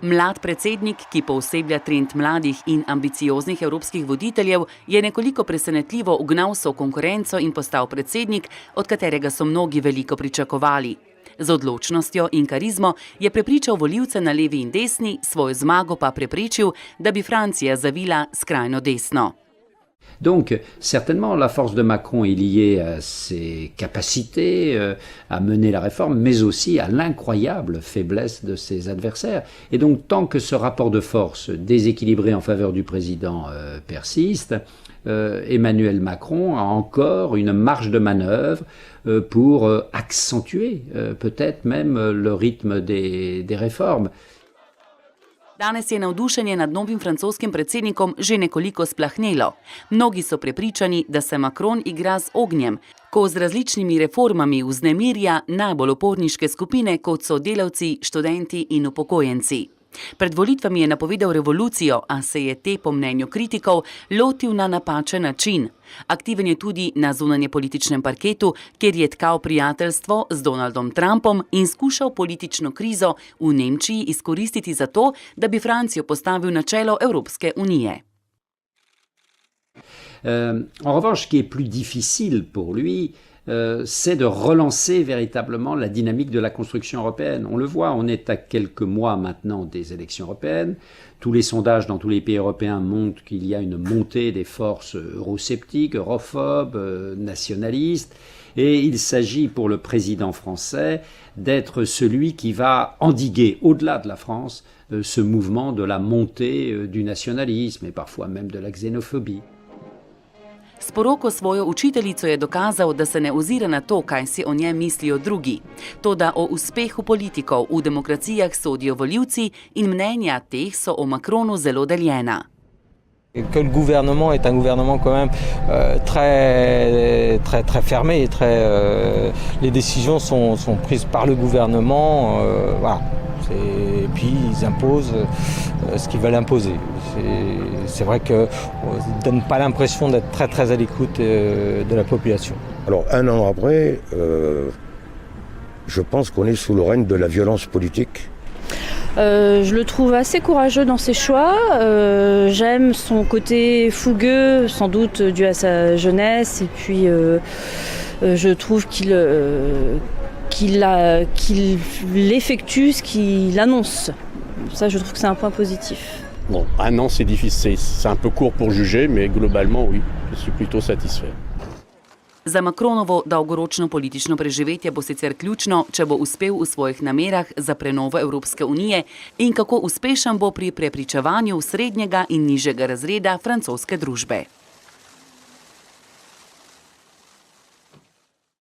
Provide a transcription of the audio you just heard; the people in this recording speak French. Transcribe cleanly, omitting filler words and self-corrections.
Mlad predsednik, ki pooseblja trend mladih in ambicioznih evropskih voditeljev, je nekoliko presenetljivo ugnal vso konkurenco in postal predsednik, od katerega so mnogi veliko pričakovali. Z odločnostjo in karizmo je prepričal volivce na levi in desni, svojo zmago pa preprečil, da bi Francija zavila skrajno desno. Donc, certainement, la force de Macron est liée à ses capacités à mener la réforme, mais aussi à l'incroyable faiblesse de ses adversaires. Et donc, tant que ce rapport de force déséquilibré en faveur du président persiste, Emmanuel Macron a encore une marge de manœuvre pour accentuer peut-être même le rythme des réformes. Danes je navdušenje nad novim francoskim predsednikom že nekoliko splahnelo. Mnogi so prepričani, da se Macron igra z ognjem, ko z različnimi reformami vznemirja najbolj uporniške skupine, kot so delavci, študenti in upokojenci. Pred volitvami je napovedal revolucijo, a se je te po mnenju kritikov lotil na napačen način. Aktiven je tudi na zunanjepolitičnem parketu, kjer je tkal prijateljstvo z Donaldom Trumpom in skušal politično krizo v Nemčiji izkoristiti za to, da bi Francijo postavil na čelo Evropske unije. En revanche, ce qui est plus difficile pour lui, c'est de relancer véritablement la dynamique de la construction européenne. On le voit, on est à quelques mois maintenant des élections européennes. Tous les sondages dans tous les pays européens montrent qu'il y a une montée des forces eurosceptiques, europhobes, nationalistes. Et il s'agit pour le président français d'être celui qui va endiguer, au-delà de la France, ce mouvement de la montée du nationalisme et parfois même de la xénophobie. S poroko svojo učiteljico je dokazal, da se ne ozira na to, kaj si o njem mislijo drugi. Toda o uspehu politikov v demokracijah sodijo volivci in mnenja teh so o Macronu zelo deljena. Que le gouvernement est un gouvernement quand même très fermé. Les décisions sont prises par le gouvernement. Voilà. Et puis ils imposent ce qu'ils veulent imposer. C'est vrai qu'ils ne donnent pas l'impression d'être très à l'écoute de la population. Alors un an après, je pense qu'on est sous le règne de la violence politique. Je le trouve assez courageux dans ses choix. J'aime son côté fougueux, sans doute dû à sa jeunesse. Et puis je trouve qu'il effectue ce qu'il annonce. Ça, je trouve que c'est un point positif. Bon, un an, c'est difficile. C'est un peu court pour juger, mais globalement, oui, je suis plutôt satisfait. Za Macronovo dolgoročno politično preživetje bo sicer ključno, če bo uspel v svojih namerah za prenovo Evropske unije in kako uspešen bo pri prepričevanju srednjega in nižjega razreda francoske družbe.